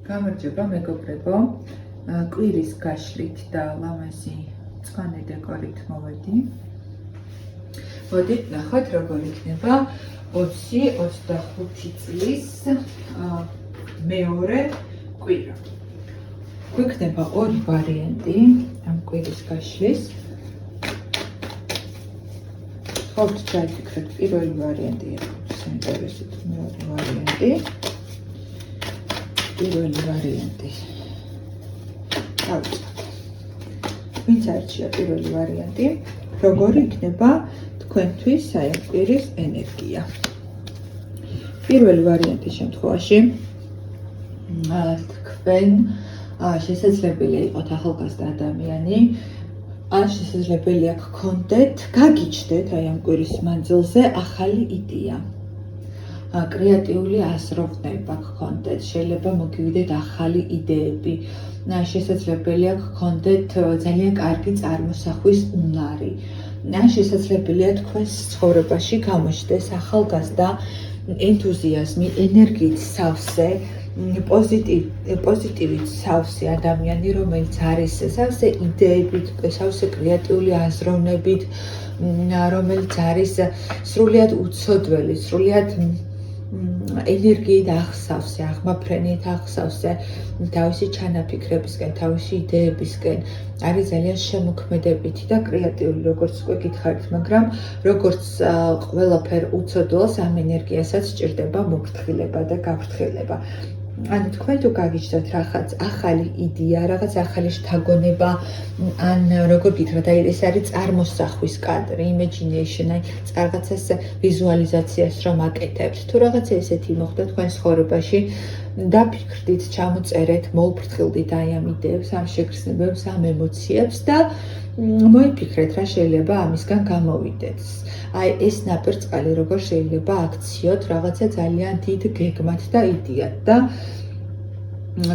გამარჯობა მეგობრებო, კვირის გაშლით და ლამაზი მწვანე დეკორით მოვედი. მოდით ნახოთ როგორ იქნება 20-25 წლის მეორე კვირა. გვექნება ორი ვარიანტი ამ კვირის გაშლის. ხოთ ჩაიფიქრეთ პირველი ვარიანტი იყოს საინტერესო, მეორე ვარიანტი. პირველი ვარიანტი. ვინც არჩია პირველი ვარიანტი, როგორი იქნება თქვენთვის აი ამ კვირის ენერგია. პირველი ვარიანტის შემთხვევაში თქვენ შესაძლებელია იყოთ ახალგაზრდა ადამიანი, ან შესაძლებელია გქონდეთ, გაგიჩნდეთ აი ამ კვირის მანძილზე ახალი იდეა. კრეატიული აზროვნება გქონდეთ, შეიძლება მოგივიდეთ ახალი იდეები. შესაძლებელია გქონდეთ ძალიან კარგი წარმოსახვის უნარი. შესაძლებელია თქვენს ცხოვრებაში გამოჩნდეს ახალგაზრდა ენთუზიაზმი, ენერგიით სავსე, პოზიტივით სავსე ადამიანი, რომელიც არის სავსე იდეებით, სავსე კრეატიული აზროვნებით, რომელიც არის სრულიად უცოდველი, სრულიად ენერგიით ახსავსე, აღმაფრენით ახსავსე, თავისი ჩანაფიქრებისკენ, თავისი იდეებისკენ, არის ძალიან შემოქმედებითი და კრეატიული, როგორც უკვე გითხარით, მაგრამ როგორც ყველაფერ უცოდველს ამ ენერგიასაც სჭირდება მოფრთხილება და გაფრთხილება. ანუ თქვენ თუ გაგიჩნდათ რაღაც ახალი იდეა, რაღაც ახალი შთაგონება, ან როგორ გითხრათ, აი ეს არის წარმოსახვის კადრი, imagination, აი რაღაცას ვიზუალიზაციას რომ აკეთებთ, თუ რაღაცა ესეთი მოხდა თქვენ ცხოვრებაში, დაფიქრდით, ჩამოწერეთ, მოუფრთხილდით აი ამ იდეებს, ამ შეგრძნებებს, ამ ემოციებს და მოიფიქრეთ, რა შეიძლება ამისგან გამოვიდეთ. აი ეს ნაპერწკალი როგორ შეიძლება აქციოთ რაღაცა ძალიან დიდ გეგმად და იდეად და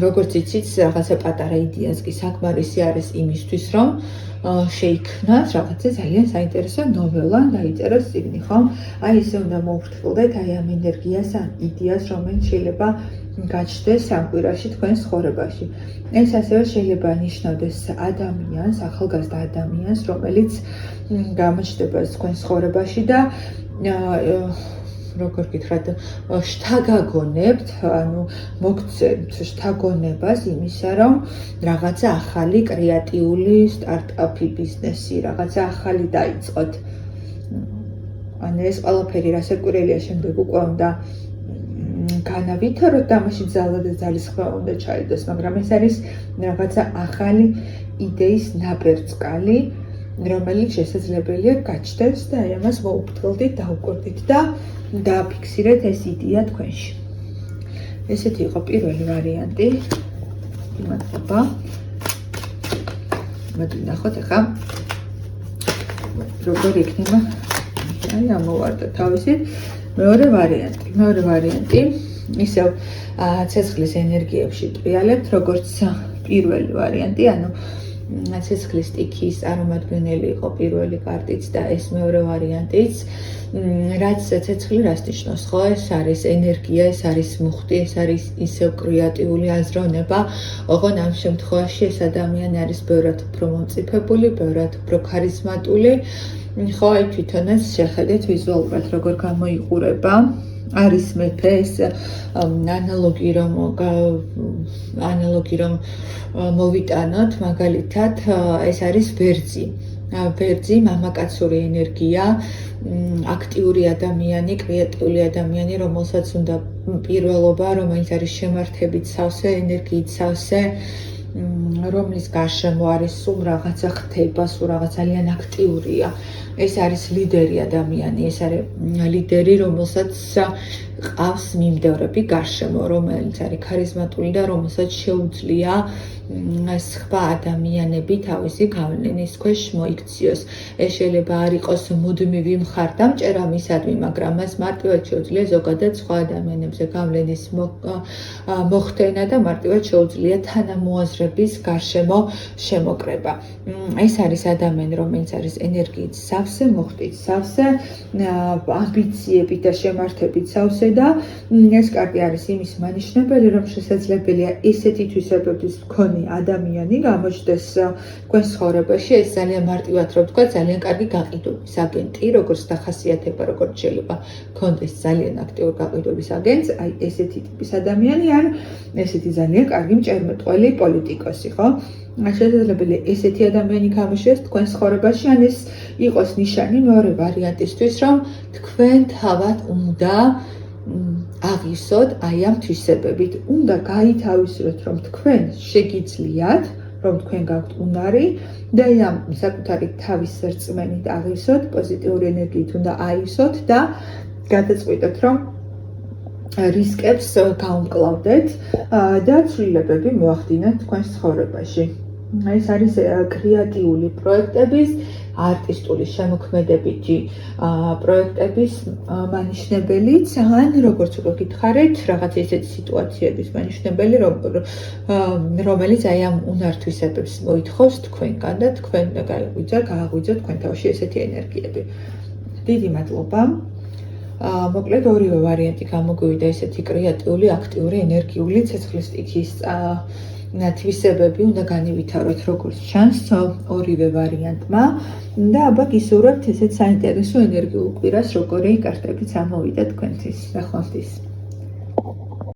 როგორც იცით, რაღაცა პატარა იდეას კი საკმარისი არის იმისთვის, რომ შეიქმნას რაღაცა ძალიან საინტერესო ნოველა, დაიწეროს წიგნი, ხომ? აი ესე უნდა მოუფრთხილდეთ აი ამ ენერგიას, ამ იდეას, რომელიც შეიძლება გაჩნდეს ამ კვირაში თქვენ ცხოვრებაში. ეს ასევე შეიძლება ნიშნავდეს ადამიანს, ახალგაზრდა ადამიანს, რომელიც გამოჩნდება თქვენ ცხოვრებაში და როგორ გითხრათ, შთაგაგონებთ, ანუ მოგცემთ შთაგონებას იმისა, რომ რაღაცა ახალი კრეატიული სტარტაპი, ბიზნესი, რაღაცა ახალი დაიწყოთ. ანუ ეს ყველაფერი რასაკვირველია, შემდეგ უკვე უნდა განავითაროთ და ამაში ძალა და ძალისხმევა უნდა ჩაიდოს, მაგრამ ეს არის რაღაცა ახალი იდეის ნაპერწკალი, რომელიც შესაძლებელია გაჩნდეს და აი ამას მოუფრთხილდით, დაუკვირდით და დააფიქსირეთ ეს იდეა თქვენში. ესეთი იყო პირველი ვარიანტი. მადლობა. მოდი ნახოთ ახლა როგორ იქნება. აი ამოვარდა თავისი მეორე ვარიანტი. მეორე ვარიანტი ისევ ცეცხლის ენერგიებში ტრიალებთ, როგორც პირველი ვარიანტი, ანუ ცეცხლის სტიქის წარმომადგენელი იყო პირველი კარტიც და ეს მეორე ვარიანტიც, რაც ცეცხლი რას ნიშნავს, ხო? ეს არის ენერგია, ეს არის მუხტი, ეს არის ისევ კრეატიული აზროვნება, ოღონდ ამ შემთხვევაში ეს ადამიანი არის ბევრად უფრო მომწიფებული, ბევრად უფრო ქარიზმატული, ხო, აი თვითონაც შეხედეთ ვიზუალურად როგორ გამოიყურება. არის მეფე, ეს ანალოგი რომ მოვიტანოთ, მაგალითად, ეს არის ვერძი. ვერძი, მამაკაცური ენერგია, აქტიური ადამიანი, კრეატიული ადამიანი, რომელსაც უნდა პირველობა, რომელიც არის შემართებით სავსე, ენერგიით სავსე, რომლის გარშემო არის სულ რაღაცა ხდება, სულ რაღაც ძალიან აქტიურია. ეს არის ლიდერი ადამიანი, ეს არის ლიდერი, რომელსაც ყავს მიმდევრები გარშემო, რომელიც არის ქარიზმატული და რომელსაც შეუძლია სხვა ადამიანები თავისი გავლენის ქვეშ მოიქციოს. ეს შეიძლება არ იყოს მუდმივი მხარდამჭერა მისადმი, მაგრამ მას მარტივად შეუძლია ზოგადად სხვა ადამიანებზე გავლენის მოხდენა და მარტივად შეუძლია თანამოაზრების გარშემო შემოკრება. ეს არის ადამიანი, რომელიც არის ენერგიით სავსე, მოხდით სავსე, ამბიციებით და შემართებით სავსე და ეს კარტი არის იმის მანიშნებელი, რომ შესაძლებელია ესეთი თვისებების მქონე ადამიანი გამოჩნდეს თქვენ ცხოვრებაში, ეს ძალიან მარტივად რომ თქვა, ძალიან კარგი გაყიდვების აგენტი, როგორც დახასიათება, როგორც შეიძლება ქონდეს ძალიან აქტიური გაყიდვების აგენტს, აი ესეთი ტიპის ადამიანი ან ესეთი ძალიან კარგი მჭერმეტყველი პოლიტიკოსი, ხო? შესაძლებელია ესეთი ადამიანი გამოჩნდეს თქვენ ცხოვრებაში, ან ეს იყოს ნიშანი მეორე ვარიანტისთვის, რომ თქვენ თავად უნდა აღისოთ აი ამ თვისებებით, უნდა გაითავისუფლოთ, რომ თქვენ შეგიძლიათ, რომ თქვენ გაქვთ უნარი და ამ საკუთარი თავის რწმენით აღისოთ, პოზიტიური ენერგიით უნდა აისოთ და გადაწყვიტოთ, რომ რისკებს გაუმკლავდეთ და ცვლილებები მოახდინოთ თქვენ ცხოვრებაში. ეს არის კრეატიული პროექტების, არტისტული შემოქმედებითი პროექტების მანიშნებელიც, ან როგორც უკვე გითხარით, რაღაც ესეთი სიტუაციების მანიშნებელი, რომელიც აი ამ უნართვისებებს მოითხოვს თქვენგან და თქვენ გააღვიძოთ თქვენ თავში ესეთი ენერგიები. დიდი მადლობა. მოკლედ ორივე ვარიანტი გამოგვივიდა ესეთი კრეატიული, აქტიური, ენერგიული ცეცხლის სტიქის თვისებები უნდა განივითაროთ როგორც ჩანს ორივე ვარიანტმა და აბა გისურვებთ ესეთ საინტერესო ენერგიულ კვირას, როგორი კარტებიც ამოვიდა თქვენთვის. ნახვამდის.